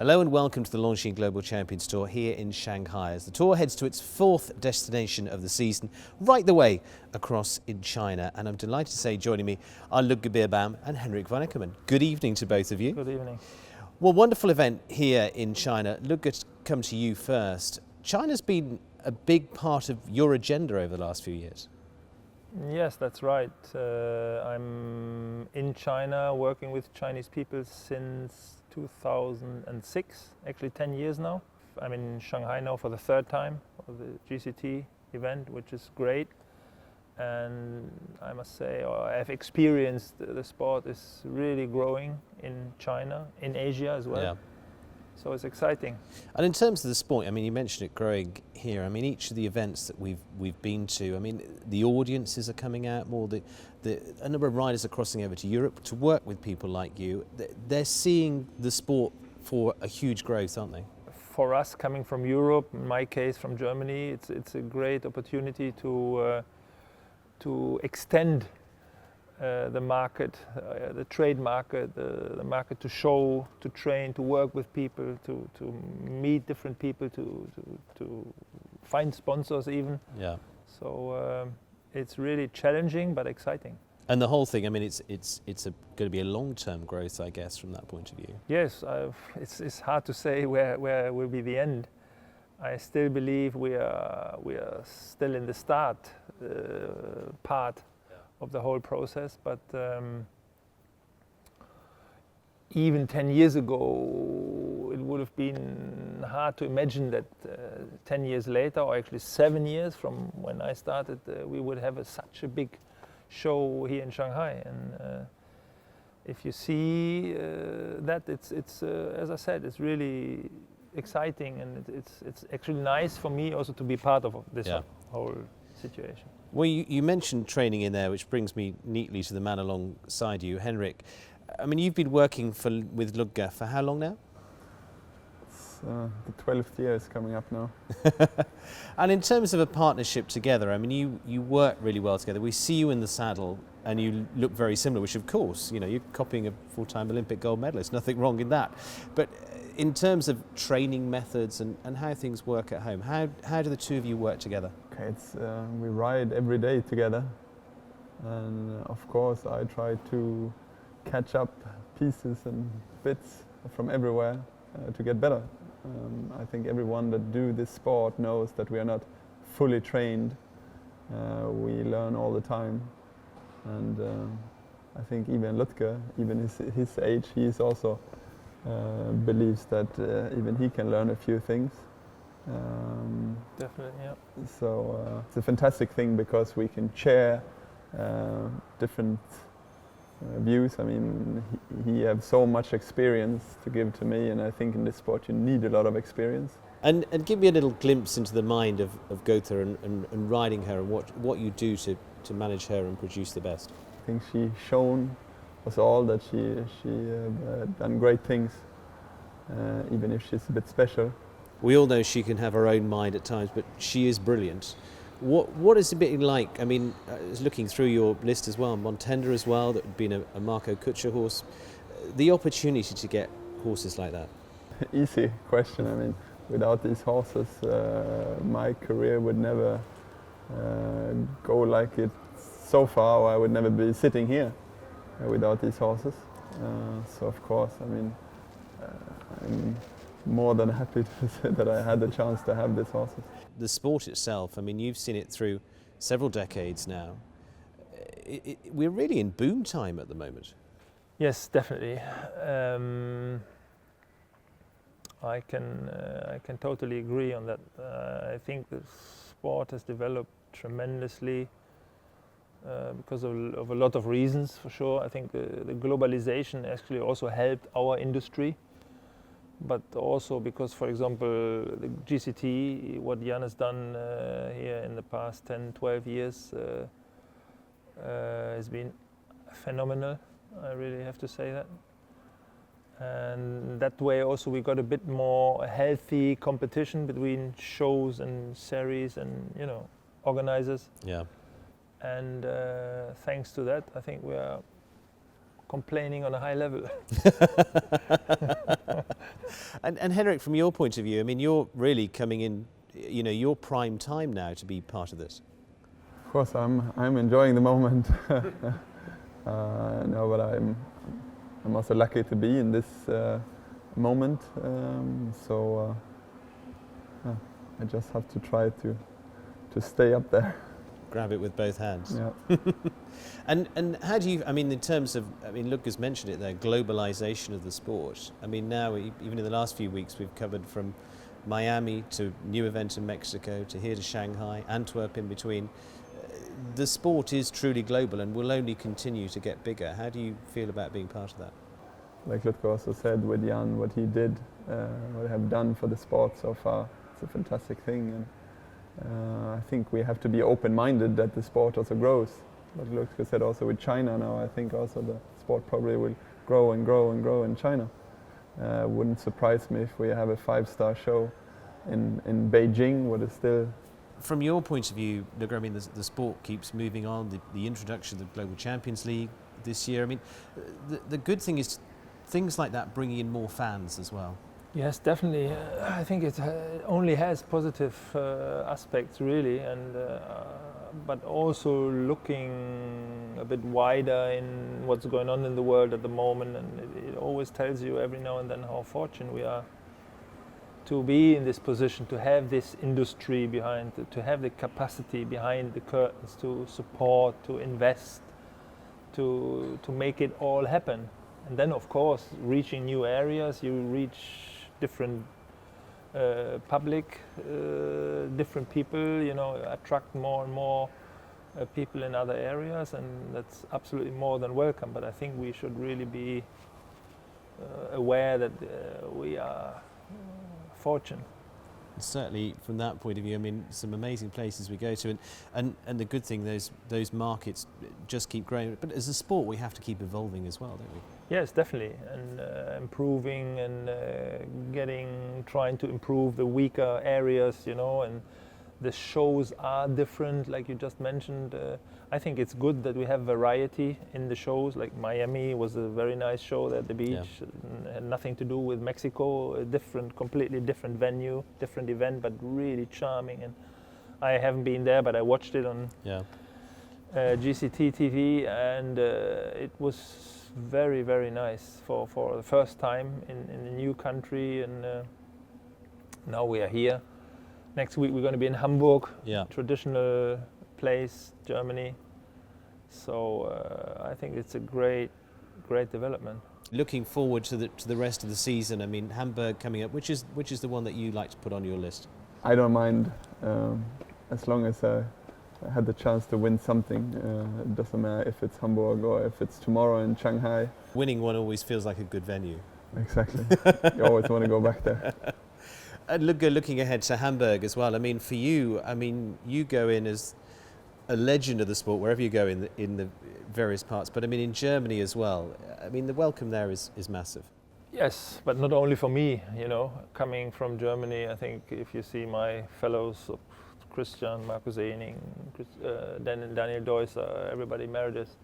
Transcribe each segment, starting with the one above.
Hello and welcome to the Longines Global Champions Tour here in Shanghai as the tour heads to its fourth destination of the season, right the way across in China. And I'm delighted to say joining me are Ludger Beerbaum and Henrik von Eckermann. Good evening to both of you. Good evening. Well, wonderful event here in China. Ludger, come to you first. China's been a big part of your agenda over the last few years. Yes, that's right. I'm in China working with Chinese people since 2006, actually 10 years now. I'm in Shanghai now for the third time of the GCT event, which is great. And I must say, I've experienced the sport is really growing in China, in Asia as well. Yeah. So it's exciting. And in terms of the sport, I mean, you mentioned it growing here. I mean, each of the events that we've been to, I mean, the audiences are coming out more. A number of riders are crossing over to Europe to work with people like you. They're seeing the sport for a huge growth, aren't they? For us, coming from Europe, in my case from Germany, it's a great opportunity to extend the market, the trade market, the market to show, to train, to work with people, to meet different people, to find sponsors even. Yeah. So it's really challenging but exciting. And the whole thing, I mean, it's going to be a long-term growth, I guess, from that point of view. Yes, it's hard to say where will be the end. I still believe we are still in the start part of the whole process, but even 10 years ago it would have been hard to imagine that 10 years later, or actually 7 years from when I started, we would have such a big show here in Shanghai. And if you see that, it's as I said, it's really exciting, and it's actually nice for me also to be part of this whole situation. Well, you mentioned training in there, which brings me neatly to the man alongside you, Henrik. I mean, you've been working with Ludger for how long now? It's the 12th year is coming up now. And in terms of a partnership together, I mean, you work really well together. We see you in the saddle and you look very similar, which of course, you know, you're copying a full-time Olympic gold medalist, nothing wrong in that. But in terms of training methods and how things work at home, how do the two of you work together? Okay, we ride every day together, and of course I try to catch up pieces and bits from everywhere to get better. I think everyone that do this sport knows that we are not fully trained. We learn all the time, and I think even Ludger, even his age, he is also believes that even he can learn a few things. Definitely, yeah. So it's a fantastic thing because we can share different views. I mean, he has so much experience to give to me, and I think in this sport you need a lot of experience. And give me a little glimpse into the mind of Goatsir and riding her, and what you do to manage her and produce the best. I think she's shown us all that she done great things, even if she's a bit special. We all know she can have her own mind at times, but she is brilliant. What is it been like? I mean, I was looking through your list as well, Montender as well, that would be a Marco Kutscher horse. The opportunity to get horses like that. Easy question. I mean, without these horses, my career would never go like it so far, or I would never be sitting here without these horses. So of course, I mean, I'm more than happy to say that I had the chance to have these horses. The sport itself, I mean, you've seen it through several decades now. We're really in boom time at the moment. Yes, definitely. I can totally agree on that. I think the sport has developed tremendously because of a lot of reasons, for sure. I think the globalization actually also helped our industry, but also because, for example, the GCT, what Jan has done here in the past 10, 12 years has been phenomenal. I really have to say that. And that way also we got a bit more healthy competition between shows and series and, you know, organizers. Yeah. And thanks to that, I think we are complaining on a high level. And Henrik, from your point of view, I mean, you're really coming in, you know, your prime time now to be part of this. Of course, I'm enjoying the moment. No, but I'm also lucky to be in this moment. I just have to try to stay up there. Grab it with both hands. Yeah. And how do you, I mean, in terms of, I mean, Ludger's mentioned it there, globalisation of the sport. I mean, now, even in the last few weeks, we've covered from Miami to new event in Mexico to here to Shanghai, Antwerp in between. The sport is truly global and will only continue to get bigger. How do you feel about being part of that? Like Ludger also said with Jan, what he did, what they have done for the sport so far, it's a fantastic thing. And I think we have to be open-minded that the sport also grows. Like Ludger said also with China now, I think also the sport probably will grow and grow and grow in China. Wouldn't surprise me if we have a 5-star show in Beijing, what is still... From your point of view, Ludger, I mean, the sport keeps moving on, the introduction of the Global Champions League this year. I mean, the good thing is things like that bringing in more fans as well. Yes, definitely. I think it only has positive aspects, really, and but also looking a bit wider in what's going on in the world at the moment, and it always tells you every now and then how fortunate we are to be in this position, to have this industry behind, to have the capacity behind the curtains, to support, to invest, to make it all happen. And then, of course, reaching new areas, you reach different public, different people, you know, attract more and more people in other areas, and that's absolutely more than welcome. But I think we should really be aware that we are fortunate. Certainly, from that point of view, I mean, some amazing places we go to, and the good thing, those markets just keep growing. But as a sport, we have to keep evolving as well, don't we? Yes, definitely, and improving and trying to improve the weaker areas, you know, and the shows are different, like you just mentioned. I think it's good that we have variety in the shows. Like Miami was a very nice show at the beach. Yeah. Had nothing to do with Mexico, a completely different venue, different event, but really charming. And I haven't been there, but I watched it on GCT TV, and it was very, very nice for the first time in a new country. And now we are here. Next week we're going to be in Hamburg, traditional place, Germany. So I think it's a great development. Looking forward to the rest of the season. I mean, Hamburg coming up. Which is the one that you like to put on your list? I don't mind as long as I had the chance to win something. It doesn't matter if it's Hamburg or if it's tomorrow in Shanghai. Winning one always feels like a good venue. Exactly. You always want to go back there. And looking ahead to Hamburg as well, I mean, for you, I mean, you go in as a legend of the sport wherever you go in the various parts, but I mean in Germany as well. I mean, the welcome there is massive. Yes, but not only for me, you know, coming from Germany. I think if you see my fellows, Christian, Markus Ening, Daniel Deusser, everybody Meredith,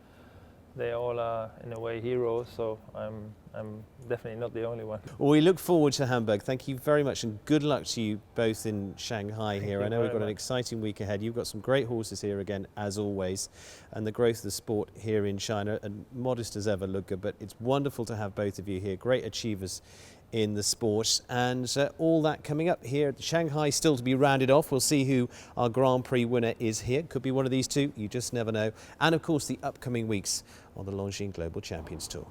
they all are in a way heroes, so I'm definitely not the only one. Well, we look forward to Hamburg. Thank you very much, and good luck to you both in Shanghai here. I know we've got an exciting week ahead. You've got some great horses here again, as always, and the growth of the sport here in China, and modest as ever, Ludger, but it's wonderful to have both of you here. Great achievers in the sport, and all that coming up here at Shanghai, still to be rounded off. We'll see who our Grand Prix winner is here. Could be one of these two, you just never know. And of course the upcoming weeks on the Longines Global Champions Tour.